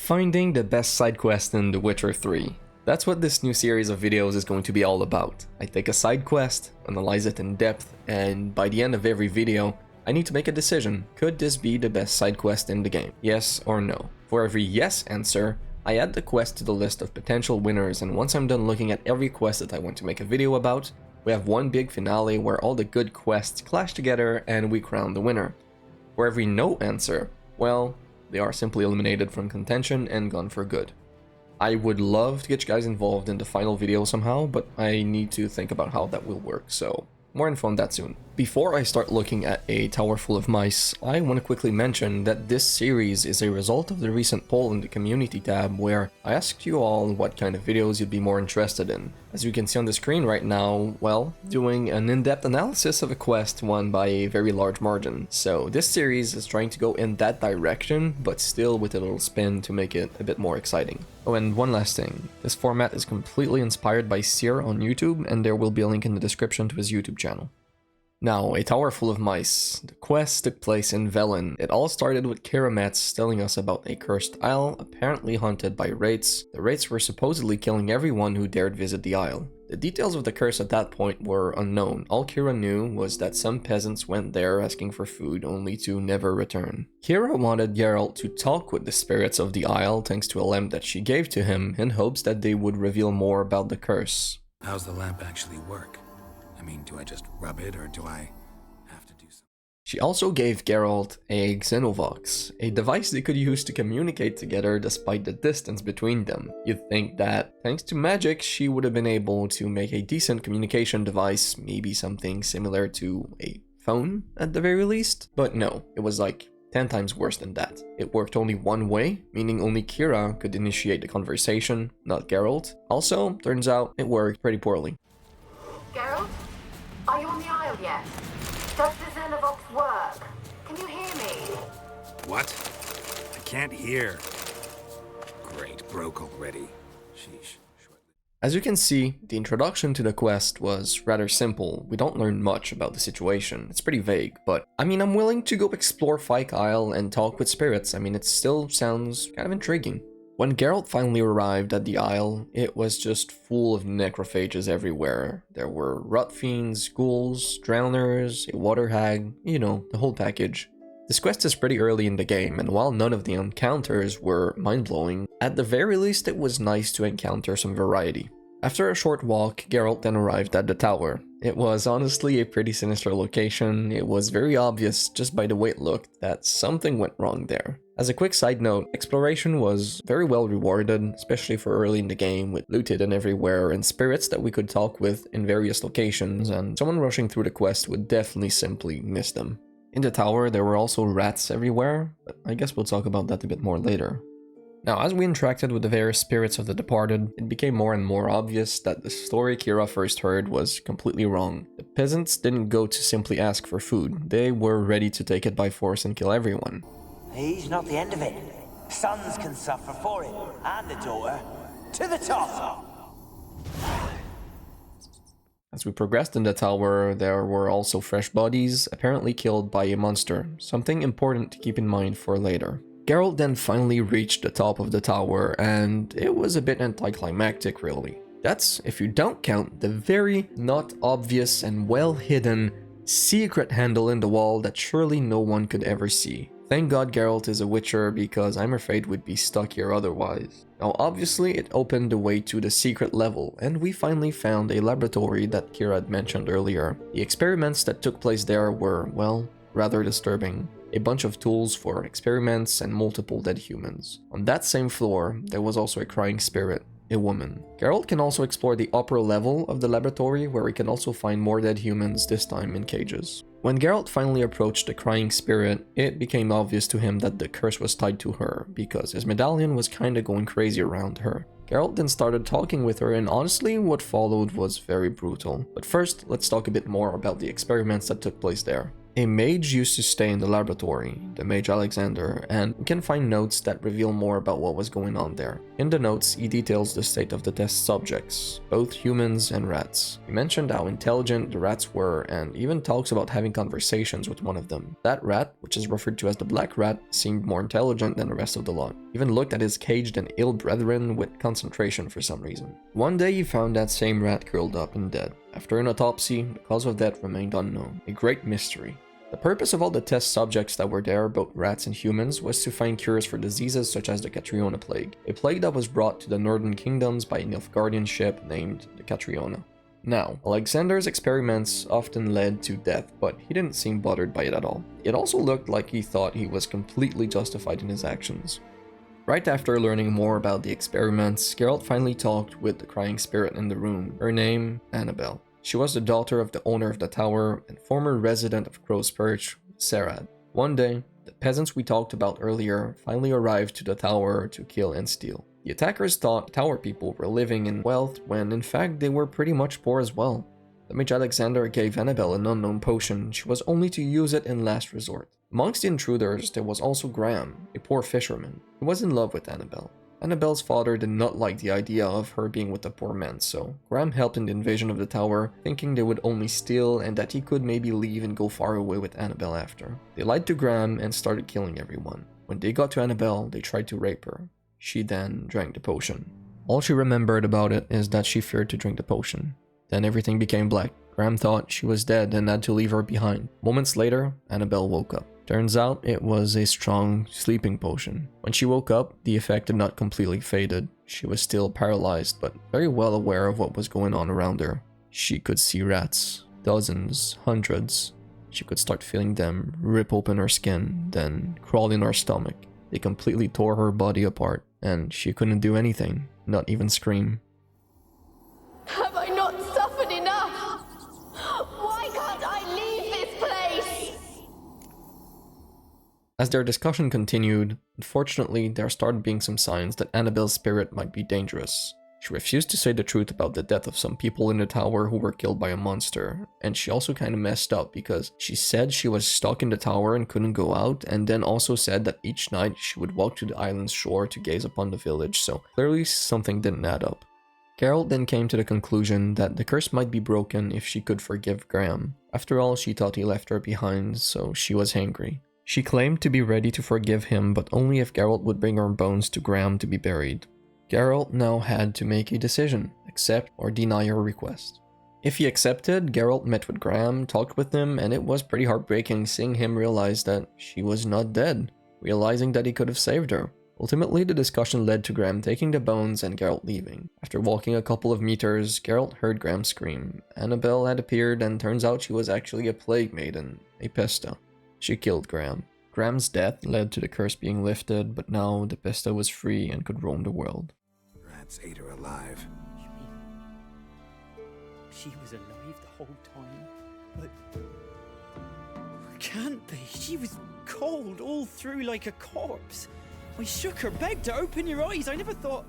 Finding the best side quest in The Witcher 3. That's what this new series of videos is going to be all about. I take a side quest, analyze it in depth, and by the end of every video, I need to make a decision. Could this be the best side quest in the game? Yes or no? For every yes answer, I add the quest to the list of potential winners, and once I'm done looking at every quest that I want to make a video about, we have one big finale where all the good quests clash together and we crown the winner. For every no answer, well, they are simply eliminated from contention and gone for good. I would love to get you guys involved in the final video somehow, but I need to think about how that will work, so more info on that soon. Before I start looking at a Towerful of Mice, I want to quickly mention that this series is a result of the recent poll in the community tab where I asked you all what kind of videos you'd be more interested in. As you can see on the screen right now, well, doing an in-depth analysis of a quest won by a very large margin. So this series is trying to go in that direction, but still with a little spin to make it a bit more exciting. Oh, and one last thing. This format is completely inspired by Seer on YouTube, and there will be a link in the description to his YouTube channel. Now, a Towerful of Mice. The quest took place in Velen. It all started with Karametz telling us about a cursed isle apparently haunted by wraiths. The wraiths were supposedly killing everyone who dared visit the isle. The details of the curse at that point were unknown. All Kira knew was that some peasants went there asking for food only to never return. Kira wanted Geralt to talk with the spirits of the isle thanks to a lamp that she gave to him in hopes that they would reveal more about the curse. How's the lamp actually work? I mean, do I just rub it, or do I have to do something? She also gave Geralt a Xenovox, a device they could use to communicate together despite the distance between them. You'd think that, thanks to magic, she would have been able to make a decent communication device, maybe something similar to a phone at the very least. But no, it was like 10 times worse than that. It worked only one way, meaning only Kira could initiate the conversation, not Geralt. Also, turns out it worked pretty poorly. Geralt? Are you on the Isle yet? Does the Xenovox work? Can you hear me? What? I can't hear. Great, broke already. Sheesh. As you can see, the introduction to the quest was rather simple. We don't learn much about the situation. It's pretty vague, but I mean, I'm willing to go explore Fyke Isle and talk with spirits. I mean, it still sounds kind of intriguing. When Geralt finally arrived at the Isle, it was just full of necrophages everywhere. There were rot fiends, ghouls, drowners, a water hag, you know, the whole package. This quest is pretty early in the game, and while none of the encounters were mind-blowing, at the very least it was nice to encounter some variety. After a short walk, Geralt then arrived at the tower. It was honestly a pretty sinister location. It was very obvious, just by the way it looked, that something went wrong there. As a quick side note, exploration was very well rewarded, especially for early in the game, with loot hidden everywhere and spirits that we could talk with in various locations, and someone rushing through the quest would definitely simply miss them. In the tower, there were also rats everywhere, but I guess we'll talk about that a bit more later. Now, as we interacted with the various spirits of the departed, it became more and more obvious that the story Kira first heard was completely wrong. The peasants didn't go to simply ask for food, they were ready to take it by force and kill everyone. He's not the end of it. Sons can suffer for it, and the daughter. To the top! As we progressed in the tower, there were also fresh bodies, apparently killed by a monster, something important to keep in mind for later. Geralt then finally reached the top of the tower, and it was a bit anticlimactic really. That's if you don't count the very not obvious and well hidden secret handle in the wall that surely no one could ever see. Thank God Geralt is a witcher, because I'm afraid we'd be stuck here otherwise. Now obviously it opened the way to the secret level, and we finally found a laboratory that Kira had mentioned earlier. The experiments that took place there were, well, rather disturbing. A bunch of tools for experiments and multiple dead humans. On that same floor, there was also a crying spirit, a woman. Geralt can also explore the upper level of the laboratory, where he can also find more dead humans, this time in cages. When Geralt finally approached the crying spirit, it became obvious to him that the curse was tied to her, because his medallion was kinda going crazy around her. Geralt then started talking with her, and honestly, what followed was very brutal. But first, let's talk a bit more about the experiments that took place there. A mage used to stay in the laboratory, the mage Alexander, and we can find notes that reveal more about what was going on there. In the notes, he details the state of the test subjects, both humans and rats. He mentioned how intelligent the rats were and even talks about having conversations with one of them. That rat, which is referred to as the black rat, seemed more intelligent than the rest of the lot. He even looked at his caged and ill brethren with concentration for some reason. One day he found that same rat curled up and dead. After an autopsy, the cause of death remained unknown, a great mystery. The purpose of all the test subjects that were there, both rats and humans, was to find cures for diseases such as the Catriona plague, a plague that was brought to the northern kingdoms by a Nilfgaardian ship named the Catriona. Now, Alexander's experiments often led to death, but he didn't seem bothered by it at all. It also looked like he thought he was completely justified in his actions. Right after learning more about the experiments, Geralt finally talked with the crying spirit in the room, her name, Annabelle. She was the daughter of the owner of the tower and former resident of Crow's Perch, Serad. One day, the peasants we talked about earlier finally arrived to the tower to kill and steal. The attackers thought tower people were living in wealth when in fact they were pretty much poor as well. The mage Alexander gave Annabelle an unknown potion. She was only to use it in last resort. Amongst the intruders, there was also Graham, a poor fisherman. He was in love with Annabelle. Annabelle's father did not like the idea of her being with a poor man, so Graham helped in the invasion of the tower, thinking they would only steal and that he could maybe leave and go far away with Annabelle after. They lied to Graham and started killing everyone. When they got to Annabelle, they tried to rape her. She then drank the potion. All she remembered about it is that she feared to drink the potion. Then everything became black. Graham thought she was dead and had to leave her behind. Moments later, Annabelle woke up. Turns out it was a strong sleeping potion. When she woke up, the effect had not completely faded. She was still paralyzed, but very well aware of what was going on around her. She could see rats, dozens, hundreds. She could start feeling them rip open her skin, then crawl in her stomach. They completely tore her body apart, and she couldn't do anything, not even scream. Have I not suffered enough? Why can't I leave this place? As their discussion continued, unfortunately there started being some signs that Annabelle's spirit might be dangerous. She refused to say the truth about the death of some people in the tower who were killed by a monster, and she also kind of messed up because she said she was stuck in the tower and couldn't go out, and then also said that each night she would walk to the island's shore to gaze upon the village, so clearly something didn't add up. Geralt then came to the conclusion that the curse might be broken if she could forgive Graham. After all, she thought he left her behind, so she was angry. She claimed to be ready to forgive him, but only if Geralt would bring her bones to Graham to be buried. Geralt now had to make a decision, accept or deny her request. If he accepted, Geralt met with Graham, talked with him, and it was pretty heartbreaking seeing him realize that she was not dead, realizing that he could have saved her. Ultimately, the discussion led to Graham taking the bones and Geralt leaving. After walking a couple of meters, Geralt heard Graham scream. Annabelle had appeared, and turns out she was actually a plague maiden, a Pesta. She killed Graham. Graham's death led to the curse being lifted, but now the Pesta was free and could roam the world. Rats ate her alive. You mean she was alive the whole time? But can't be. She was cold all through like a corpse. I shook her, begged her, open your eyes. I never thought...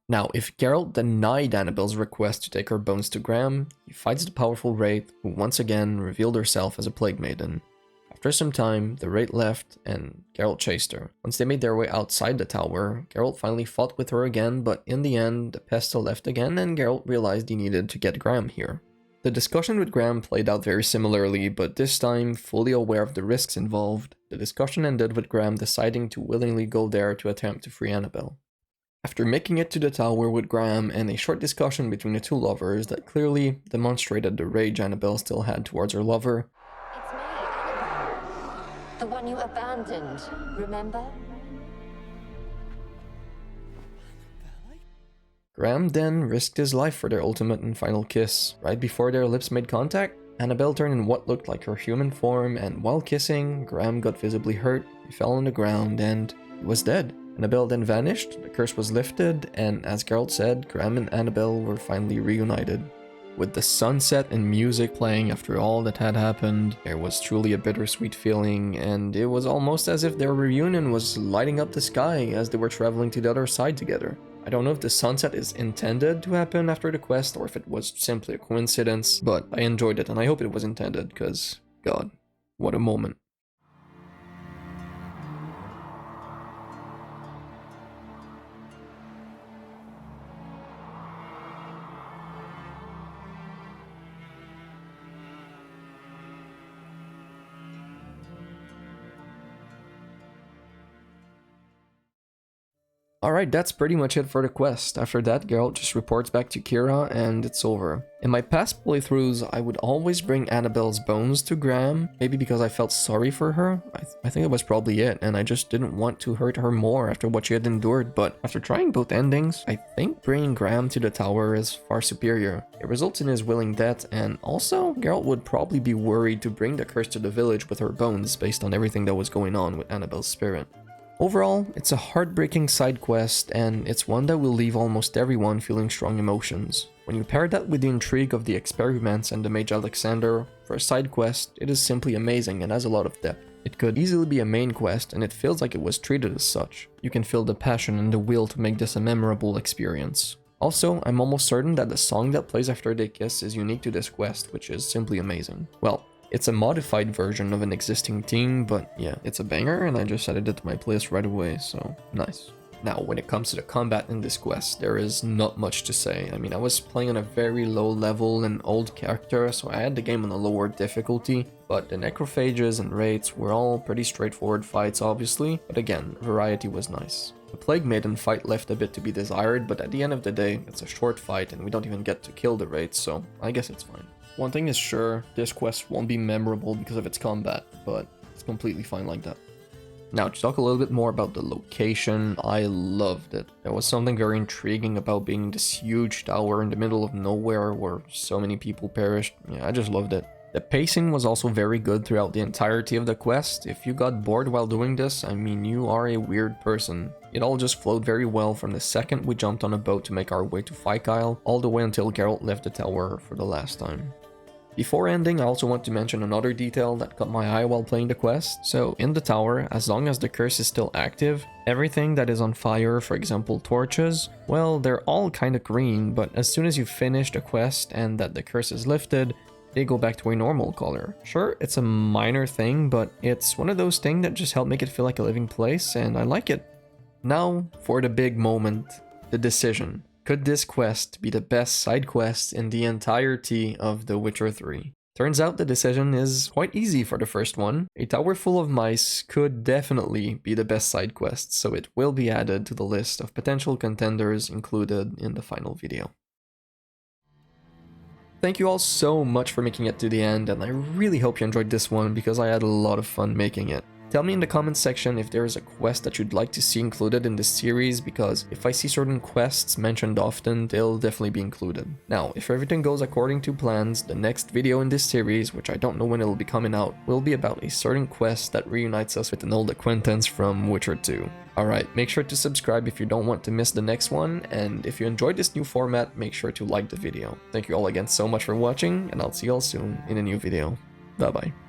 Now, if Geralt denied Annabelle's request to take her bones to Graham, he fights the powerful Wraith, who once again revealed herself as a plague maiden. After some time, the Wraith left, and Geralt chased her. Once they made their way outside the tower, Geralt finally fought with her again, but in the end, the Pesta left again, and Geralt realized he needed to get Graham here. The discussion with Graham played out very similarly, but this time, fully aware of the risks involved, the discussion ended with Graham deciding to willingly go there to attempt to free Annabelle. After making it to the tower with Graham and a short discussion between the two lovers that clearly demonstrated the rage Annabelle still had towards her lover, It's me, Annabelle. The one you abandoned, remember? Graham then risked his life for their ultimate and final kiss. Right before their lips made contact, Annabelle turned in what looked like her human form, and while kissing, Graham got visibly hurt, he fell on the ground, and he was dead. Annabelle then vanished, the curse was lifted, and as Geralt said, Graham and Annabelle were finally reunited. With the sunset and music playing after all that had happened, there was truly a bittersweet feeling, and it was almost as if their reunion was lighting up the sky as they were traveling to the other side together. I don't know if the sunset is intended to happen after the quest or if it was simply a coincidence, but I enjoyed it and I hope it was intended, because god, what a moment. Alright, that's pretty much it for the quest. After that, Geralt just reports back to Kira and it's over. In my past playthroughs, I would always bring Annabelle's bones to Graham, maybe because I felt sorry for her. I think that was probably it, and I just didn't want to hurt her more after what she had endured, but after trying both endings, I think bringing Graham to the tower is far superior. It results in his willing death, and also, Geralt would probably be worried to bring the curse to the village with her bones based on everything that was going on with Annabelle's spirit. Overall, it's a heartbreaking side quest, and it's one that will leave almost everyone feeling strong emotions. When you pair that with the intrigue of the experiments and the Mage Alexander, for a side quest, it is simply amazing and has a lot of depth. It could easily be a main quest, and it feels like it was treated as such. You can feel the passion and the will to make this a memorable experience. Also, I'm almost certain that the song that plays after they kiss is unique to this quest, which is simply amazing. Well, it's a modified version of an existing theme, but yeah, it's a banger and I just added it to my playlist right away, so nice. Now, when it comes to the combat in this quest, there is not much to say. I mean, I was playing on a very low level and old character, so I had the game on a lower difficulty, but the necrophages and wraiths were all pretty straightforward fights obviously, but again, variety was nice. The Plague Maiden fight left a bit to be desired, but at the end of the day, it's a short fight and we don't even get to kill the wraiths, so I guess it's fine. One thing is sure, this quest won't be memorable because of its combat, but it's completely fine like that. Now, to talk a little bit more about the location, I loved it. There was something very intriguing about being in this huge tower in the middle of nowhere where so many people perished. Yeah, I just loved it. The pacing was also very good throughout the entirety of the quest. If you got bored while doing this, I mean, you are a weird person. It all just flowed very well from the second we jumped on a boat to make our way to Fyke Isle, all the way until Geralt left the tower for the last time. Before ending, I also want to mention another detail that caught my eye while playing the quest. So, in the tower, as long as the curse is still active, everything that is on fire, for example torches, well, they're all kinda green, but as soon as you finish the quest and that the curse is lifted, they go back to a normal color. Sure, it's a minor thing, but it's one of those things that just help make it feel like a living place, and I like it. Now, for the big moment, the decision. Could this quest be the best side quest in the entirety of The Witcher 3? Turns out the decision is quite easy for the first one. A Towerful of Mice could definitely be the best side quest, so it will be added to the list of potential contenders included in the final video. Thank you all so much for making it to the end, and I really hope you enjoyed this one because I had a lot of fun making it. Tell me in the comments section if there is a quest that you'd like to see included in this series, because if I see certain quests mentioned often, they'll definitely be included. Now, if everything goes according to plans, the next video in this series, which I don't know when it'll be coming out, will be about a certain quest that reunites us with an old acquaintance from Witcher 2. Alright, make sure to subscribe if you don't want to miss the next one, and if you enjoyed this new format, make sure to like the video. Thank you all again so much for watching, and I'll see you all soon in a new video. Bye bye.